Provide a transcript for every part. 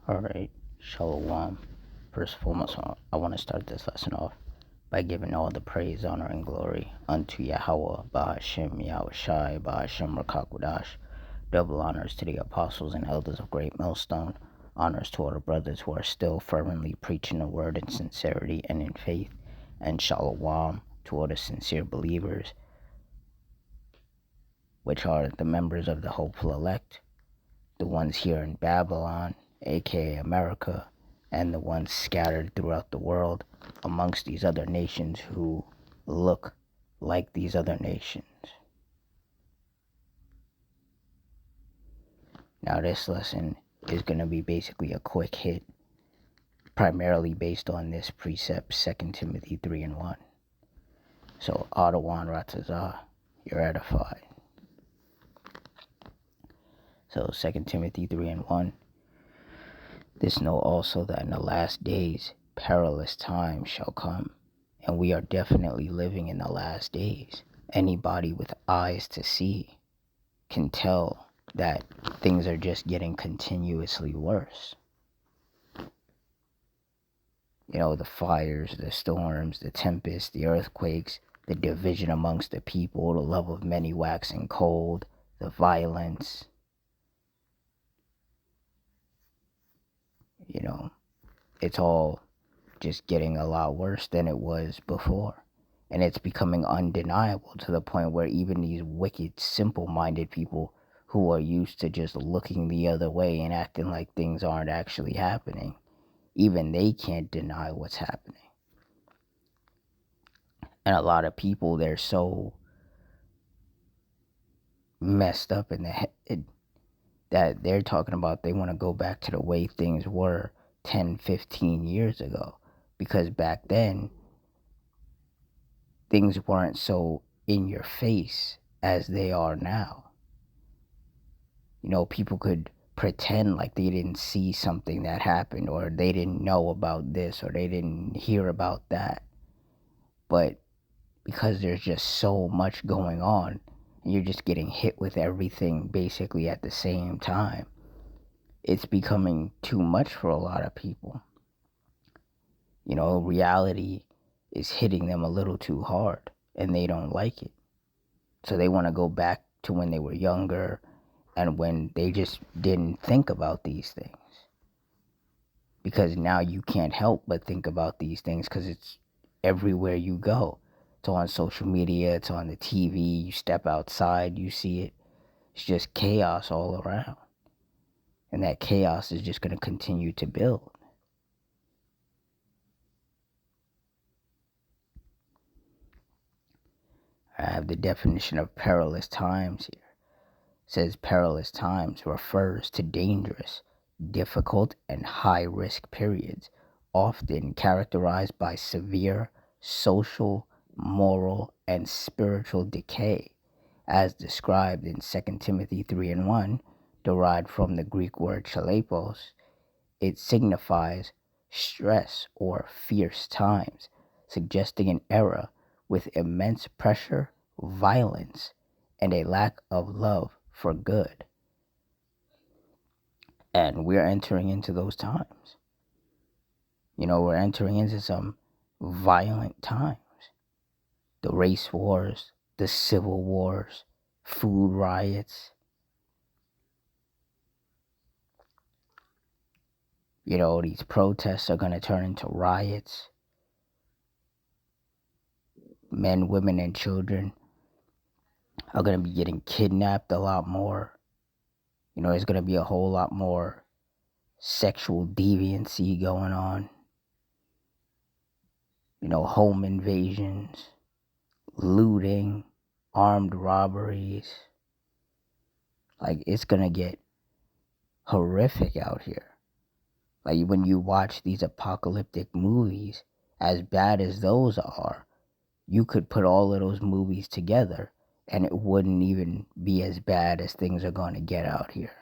Alright, Shalom. First and foremost, I want to start this lesson off by giving all the praise, honor, and glory unto Yahweh, Bahashem, Yahushai, Bahashem, Rakakwadash. Double honors to the apostles and elders of Great Millstone. Honors to all the brothers who are still fervently preaching the word in sincerity and in faith. And Shalom to all the sincere believers, which are the members of the hopeful elect, the ones here in Babylon, aka America, and the ones scattered throughout the world amongst these other nations who look like these other nations. Now this lesson is going to be basically a quick hit, primarily based on this precept, 2 Timothy 3:1. So, Adawan Ratazah, you're edified. So, 2 Timothy 3:1. This know also that in the last days perilous times shall come, and we are definitely living in the last days. Anybody with eyes to see can tell that things are just getting continuously worse. You know, the fires, the storms, the tempests, the earthquakes, the division amongst the people, the love of many waxing cold, the violence. You know, it's all just getting a lot worse than it was before. And it's becoming undeniable to the point where even these wicked, simple-minded people who are used to just looking the other way and acting like things aren't actually happening, even they can't deny what's happening. And a lot of people, they're so messed up in the head that they're talking about they want to go back to the way things were 10, 15 years ago. Because back then, things weren't so in your face as they are now. You know, people could pretend like they didn't see something that happened, or they didn't know about this, or they didn't hear about that. But because there's just so much going on, and you're just getting hit with everything basically at the same time, it's becoming too much for a lot of people. You know, reality is hitting them a little too hard, and they don't like it. So they want to go back to when they were younger and when they just didn't think about these things. Because now you can't help but think about these things because it's everywhere you go. It's on social media, it's on the TV, you step outside, you see it. It's just chaos all around. And that chaos is just going to continue to build. I have the definition of perilous times here. It says perilous times refers to dangerous, difficult, and high-risk periods, often characterized by severe social, moral, and spiritual decay, as described in 2 Timothy 3:1, derived from the Greek word chalepos. It signifies stress or fierce times, suggesting an era with immense pressure, violence, and a lack of love for good. And we're entering into those times. You know, we're entering into some violent times. The race wars, the civil wars, food riots. You know, these protests are going to turn into riots. Men, women, and children are going to be getting kidnapped a lot more. You know, there's going to be a whole lot more sexual deviancy going on. You know, home invasions, looting, armed robberies. Like, it's going to get horrific out here. Like, when you watch these apocalyptic movies, as bad as those are, you could put all of those movies together and it wouldn't even be as bad as things are going to get out here.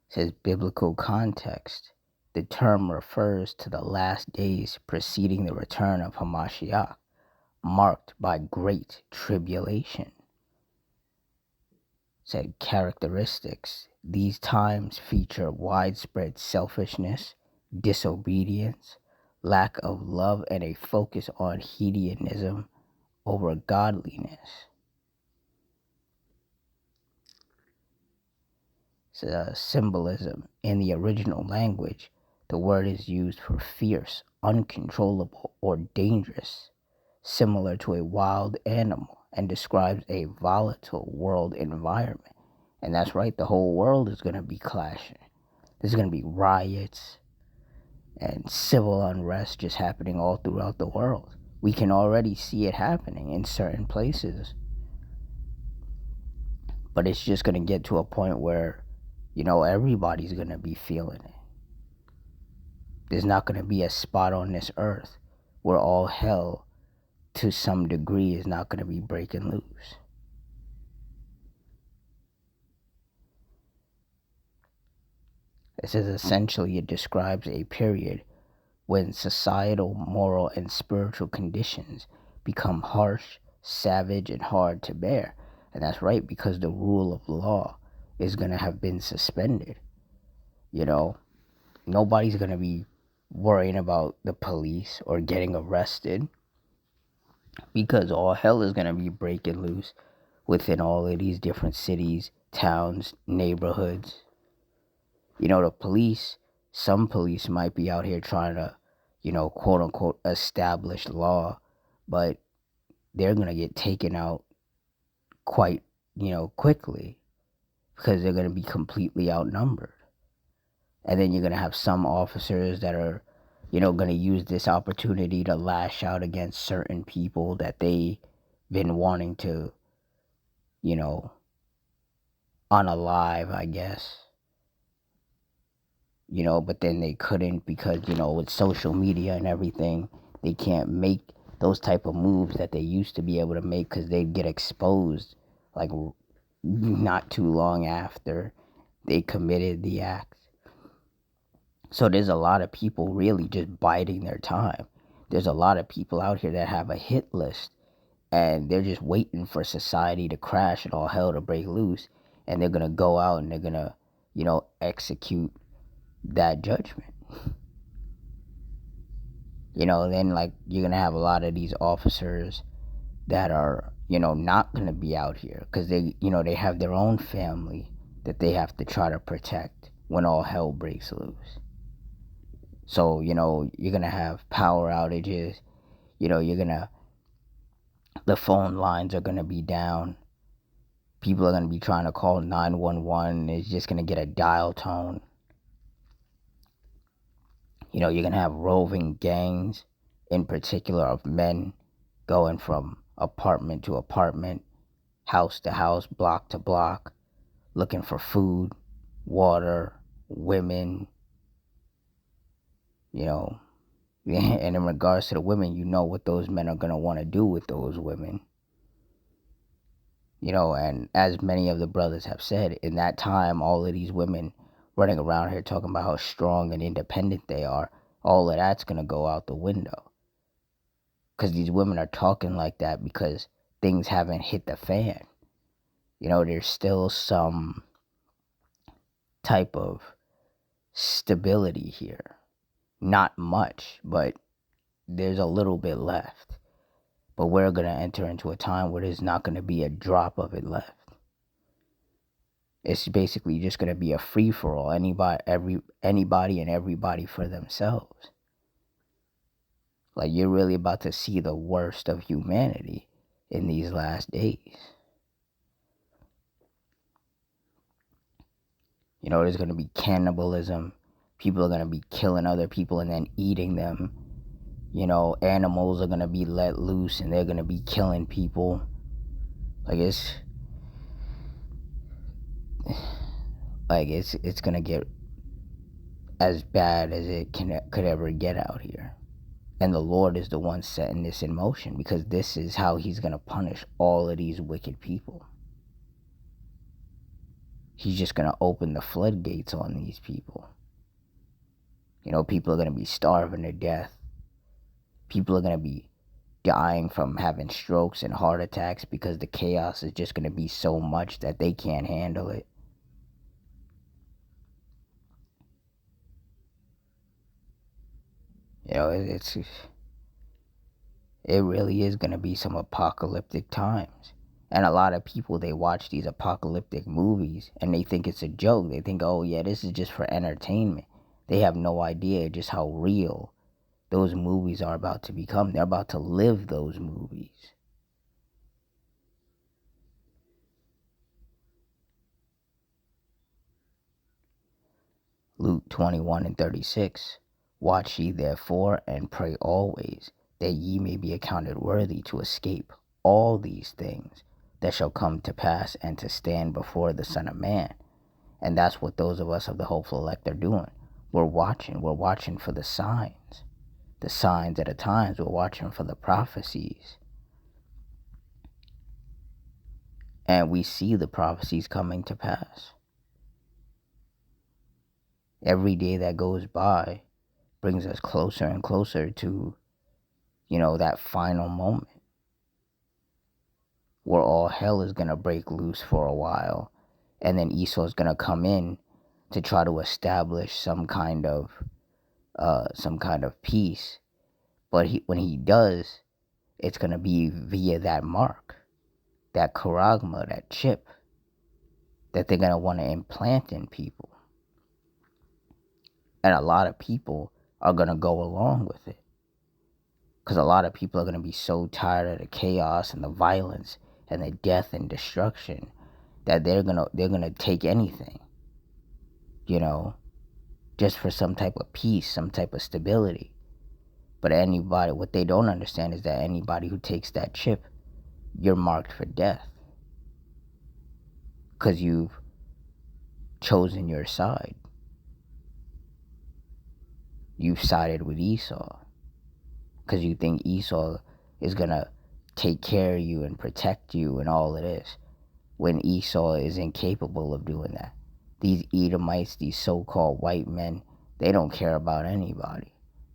It says biblical context. The term refers to the last days preceding the return of Hamashiach, marked by great tribulation. said characteristics. These times feature widespread selfishness, disobedience, lack of love, and a focus on hedonism over godliness. Symbolism. In the original language, the word is used for fierce, uncontrollable, or dangerous, similar to a wild animal, and describes a volatile world environment. And that's right, the whole world is going to be clashing. There's going to be riots and civil unrest just happening all throughout the world. We can already see it happening in certain places. But it's just going to get to a point where, everybody's going to be feeling it. There's not going to be a spot on this earth where all hell, to some degree, is not going to be breaking loose. It says essentially it describes a period when societal, moral, and spiritual conditions become harsh, savage, and hard to bear. And that's right, because the rule of law is going to have been suspended. Nobody's going to be worrying about the police or getting arrested, because all hell is going to be breaking loose within all of these different cities, towns, neighborhoods. The police, some police might be out here trying to, quote unquote, establish law, but they're going to get taken out quite, quickly, because they're going to be completely outnumbered. And then you're going to have some officers that are, going to use this opportunity to lash out against certain people that they've been wanting to, unalive, I guess. But then they couldn't because, with social media and everything, they can't make those type of moves that they used to be able to make, because they'd get exposed, like, not too long after they committed the act. So there's a lot of people really just biding their time. There's a lot of people out here that have a hit list, and they're just waiting for society to crash and all hell to break loose, and they're going to go out and they're going to, execute that judgment. Then, like, you're going to have a lot of these officers that are, not going to be out here because they have their own family that they have to try to protect when all hell breaks loose. So, you're going to have power outages. The phone lines are going to be down. People are going to be trying to call 911. It's just going to get a dial tone. You're going to have roving gangs, in particular of men, going from apartment to apartment, house to house, block to block, looking for food, water, women, and in regards to the women, what those men are going to want to do with those women. And as many of the brothers have said, in that time, all of these women running around here talking about how strong and independent they are, all of that's going to go out the window. Because these women are talking like that because things haven't hit the fan. There's still some type of stability here. Not much, but there's a little bit left. But we're going to enter into a time where there's not going to be a drop of it left. It's basically just going to be a free-for-all. Anybody and everybody for themselves. Like, you're really about to see the worst of humanity in these last days. There's going to be cannibalism. People are going to be killing other people and then eating them. Animals are going to be let loose and they're going to be killing people. It's going to get as bad as it could ever get out here. And the Lord is the one setting this in motion, because this is how he's going to punish all of these wicked people. He's just going to open the floodgates on these people. People are going to be starving to death. People are going to be dying from having strokes and heart attacks because the chaos is just going to be so much that they can't handle it. You know, it really is going to be some apocalyptic times. And a lot of people, they watch these apocalyptic movies and they think it's a joke. They think, oh yeah, this is just for entertainment. They have no idea just how real those movies are about to become. They're about to live those movies. Luke 21:36. Watch ye therefore and pray always, that ye may be accounted worthy to escape all these things that shall come to pass and to stand before the Son of Man. And that's what those of us of the hopeful elect are doing. We're watching for the signs. The signs at a times, we're watching for the prophecies. And we see the prophecies coming to pass. Every day that goes by brings us closer and closer to, that final moment where all hell is going to break loose for a while, and then Esau's going to come in to try to establish some kind of peace. But when he does, it's going to be via that mark, that charagma, that chip that they're going to want to implant in people. And a lot of people are going to go along with it. Because a lot of people are going to be so tired of the chaos and the violence and the death and destruction that they're gonna take anything, just for some type of peace, some type of stability. But what they don't understand is that anybody who takes that chip, you're marked for death. Because you've chosen your side. You've sided with Esau. Because you think Esau is going to take care of you and protect you and all of this. When Esau is incapable of doing that. These Edomites, these so-called white men, they don't care about anybody.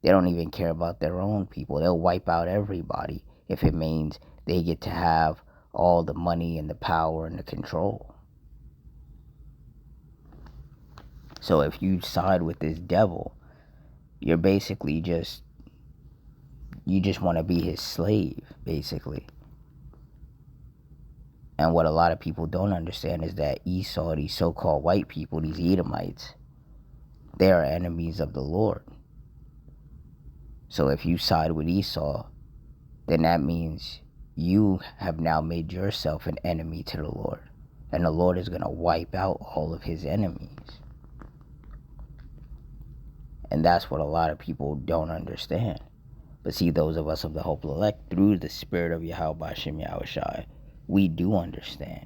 They don't even care about their own people. They'll wipe out everybody if it means they get to have all the money and the power and the control. So if you side with this devil, you're basically you just want to be his slave, basically. And what a lot of people don't understand is that Esau, these so-called white people, these Edomites, they are enemies of the Lord. So if you side with Esau, then that means you have now made yourself an enemy to the Lord. And the Lord is going to wipe out all of his enemies. And that's what a lot of people don't understand. But see, those of us of the hopeful elect, through the spirit of Yahweh Hashem Yahushai, we do understand.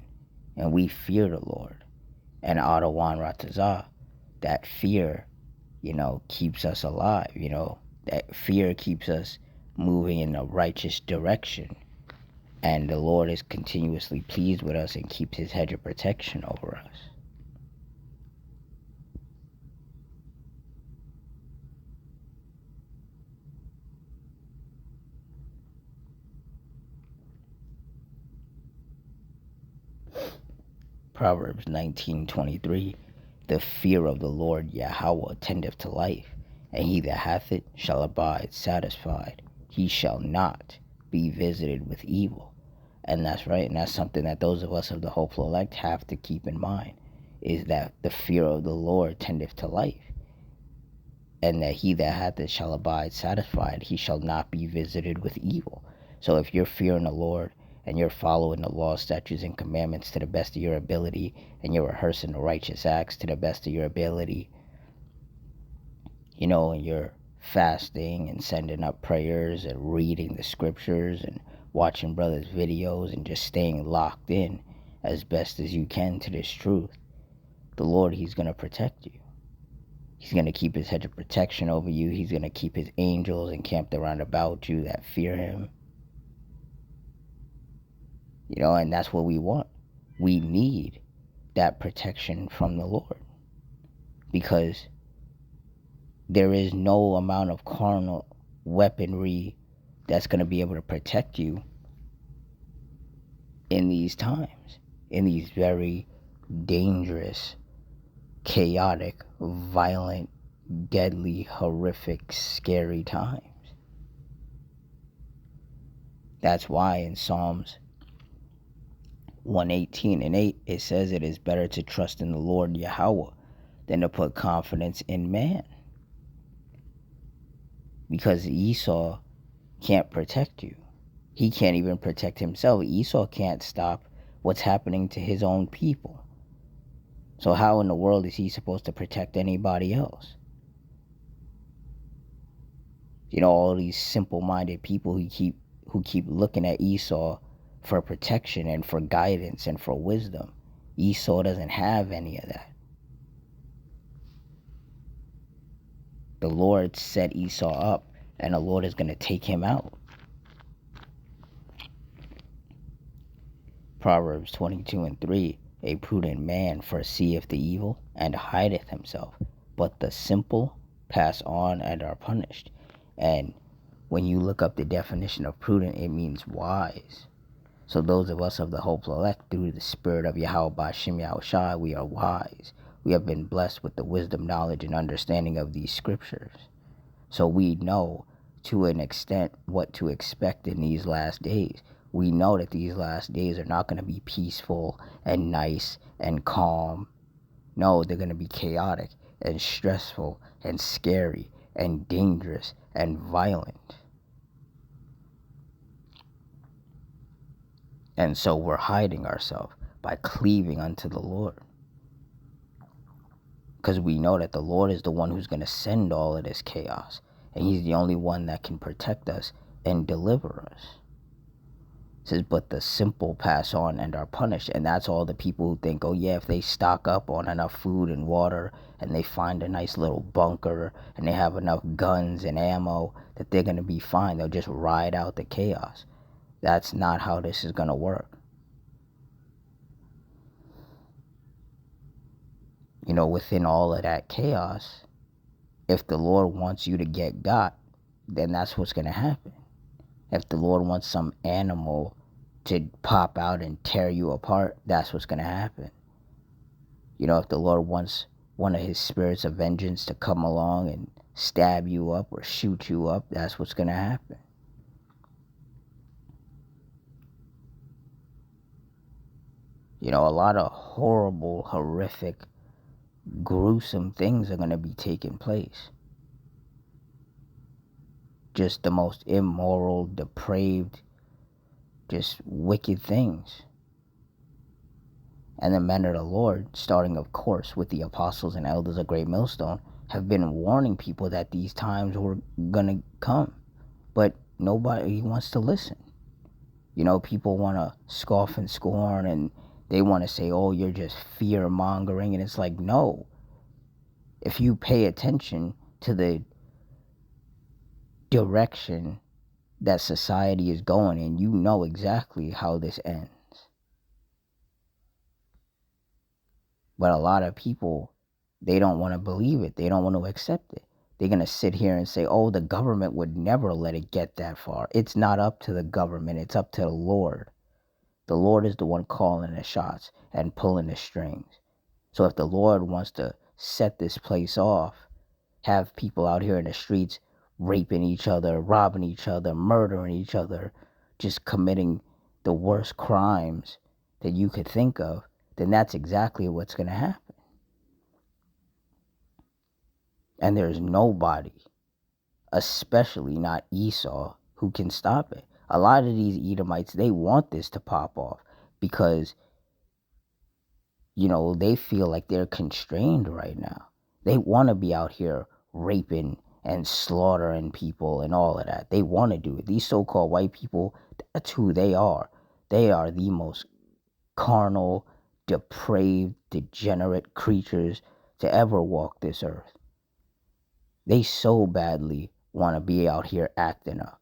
And we fear the Lord. And Adawan Ratazah, that fear, keeps us alive, That fear keeps us moving in a righteous direction. And the Lord is continuously pleased with us and keeps his hedge of protection over us. Proverbs 19:23. The fear of the Lord Yahweh tendeth to life, and he that hath it shall abide satisfied. He shall not be visited with evil. And that's right, and that's something that those of us of the hopeful elect have to keep in mind, is that the fear of the Lord tendeth to life, and that he that hath it shall abide satisfied. He shall not be visited with evil. So if you're fearing the Lord, and you're following the law, statutes, and commandments to the best of your ability, and you're rehearsing the righteous acts to the best of your ability, and you're fasting and sending up prayers and reading the scriptures and watching brothers' videos and just staying locked in as best as you can to this truth, the Lord, he's going to protect you. He's going to keep his hedge of protection over you. He's going to keep his angels encamped around about you that fear him. And that's what we want. We need that protection from the Lord. Because there is no amount of carnal weaponry that's going to be able to protect you in these times, in these very dangerous, chaotic, violent, deadly, horrific, scary times. That's why in Psalms 118:8 it says it is better to trust in the Lord Yahweh than to put confidence in man. Because Esau can't protect you. He can't even protect himself. Esau can't stop what's happening to his own people. So how in the world is he supposed to protect anybody else? All these simple-minded people who keep looking at Esau for protection and for guidance and for wisdom. Esau doesn't have any of that. The Lord set Esau up, and the Lord is going to take him out. Proverbs 22:3, a prudent man foreseeth the evil, and hideth himself, but the simple pass on and are punished. And when you look up the definition of prudent, it means wise. So those of us of the hopeful elect, through the spirit of Yahweh Ba'Shem Yahushai, we are wise. We have been blessed with the wisdom, knowledge, and understanding of these scriptures. So we know to an extent what to expect in these last days. We know that these last days are not going to be peaceful and nice and calm. No, they're going to be chaotic and stressful and scary and dangerous and violent. And so we're hiding ourselves by cleaving unto the Lord. Because we know that the Lord is the one who's going to send all of this chaos. And he's the only one that can protect us and deliver us. It says, but the simple pass on and are punished. And that's all the people who think, oh yeah, if they stock up on enough food and water and they find a nice little bunker and they have enough guns and ammo, that they're going to be fine. They'll just ride out the chaos. That's not how this is going to work. Within all of that chaos, if the Lord wants you to get got, then that's what's going to happen. If the Lord wants some animal to pop out and tear you apart, that's what's going to happen. If the Lord wants one of his spirits of vengeance to come along and stab you up or shoot you up, that's what's going to happen. A lot of horrible, horrific, gruesome things are going to be taking place. Just the most immoral, depraved, just wicked things. And the men of the Lord, starting of course with the apostles and elders of Great Millstone, have been warning people that these times were going to come. But nobody wants to listen. People want to scoff and scorn, and they want to say, oh, you're just fear-mongering. And it's like, no. If you pay attention to the direction that society is going in, you know exactly how this ends. But a lot of people, they don't want to believe it. They don't want to accept it. They're going to sit here and say, oh, the government would never let it get that far. It's not up to the government. It's up to the Lord. The Lord is the one calling the shots and pulling the strings. So if the Lord wants to set this place off, have people out here in the streets raping each other, robbing each other, murdering each other, just committing the worst crimes that you could think of, then that's exactly what's going to happen. And there's nobody, especially not Esau, who can stop it. A lot of these Edomites, they want this to pop off because, they feel like they're constrained right now. They want to be out here raping and slaughtering people and all of that. They want to do it. These so-called white people, that's who they are. They are the most carnal, depraved, degenerate creatures to ever walk this earth. They so badly want to be out here acting up.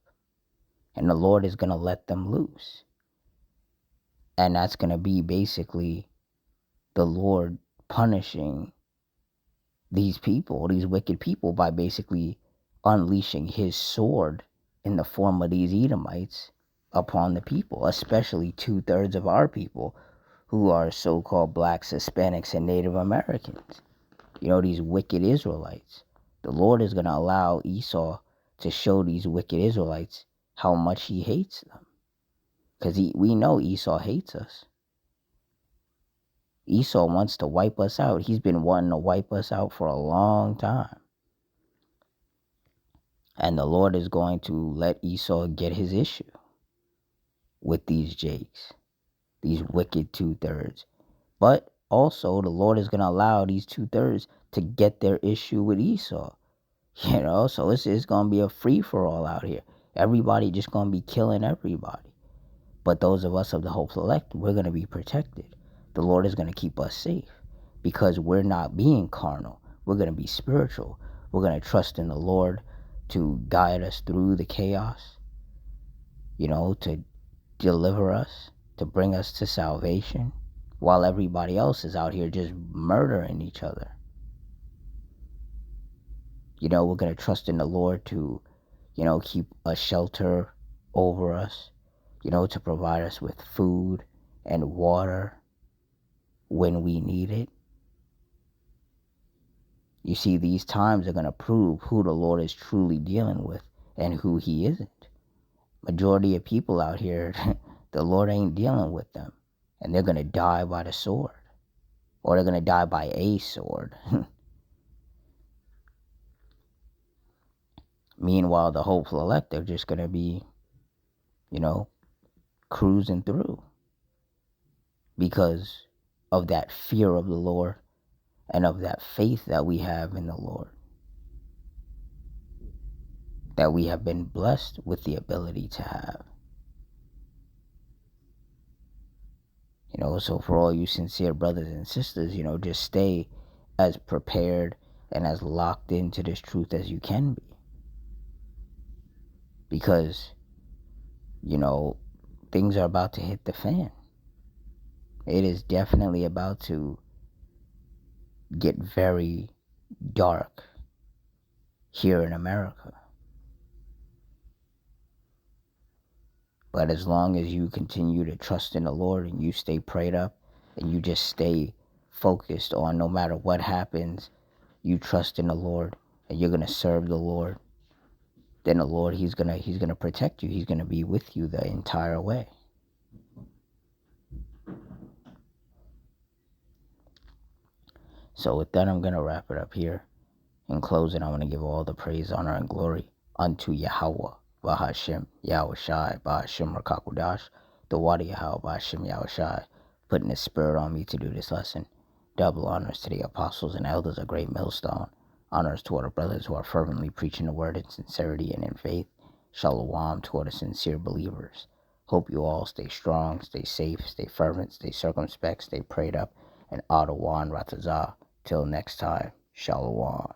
And the Lord is going to let them loose. And that's going to be basically the Lord punishing these people, these wicked people, by basically unleashing his sword in the form of these Edomites upon the people, especially 2/3 of our people who are so-called blacks, Hispanics, and Native Americans. These wicked Israelites. The Lord is going to allow Esau to show these wicked Israelites how much he hates them. Because we know Esau hates us. Esau wants to wipe us out. He's been wanting to wipe us out for a long time. And the Lord is going to let Esau get his issue with these Jakes, these wicked 2/3. But also, the Lord is going to allow these 2/3 to get their issue with Esau. So it's going to be a free-for-all out here. Everybody just going to be killing everybody. But those of us of the hopeful elect, we're going to be protected. The Lord is going to keep us safe because we're not being carnal. We're going to be spiritual. We're going to trust in the Lord to guide us through the chaos, to deliver us, to bring us to salvation, while everybody else is out here just murdering each other. We're going to trust in the Lord to, keep a shelter over us, to provide us with food and water when we need it. You see, these times are going to prove who the Lord is truly dealing with and who he isn't. Majority of people out here, the Lord ain't dealing with them. And they're going to die by the sword. Or they're going to die by a sword. Meanwhile, the hopeful elect, they're just going to be, cruising through. Because of that fear of the Lord and of that faith that we have in the Lord. That we have been blessed with the ability to have. So for all you sincere brothers and sisters, just stay as prepared and as locked into this truth as you can be. Because, things are about to hit the fan. It is definitely about to get very dark here in America. But as long as you continue to trust in the Lord and you stay prayed up and you just stay focused on no matter what happens, you trust in the Lord and you're going to serve the Lord, then the Lord, he's going to protect you. He's going to be with you the entire way. So with that, I'm going to wrap it up here. In closing, I want to give all the praise, honor, and glory unto Yahweh, Bahashem, Yahushai, Bahashem Rakakudash, the Wadi Yahweh, Bahashem Yahushai, putting his spirit on me to do this lesson. Double honors to the apostles and elders of Great Millstone. Honors to all the brothers who are fervently preaching the word in sincerity and in faith. Shalom to all the sincere believers. Hope you all stay strong, stay safe, stay fervent, stay circumspect, stay prayed up, and Adawan Ratazah. Till next time, Shalom.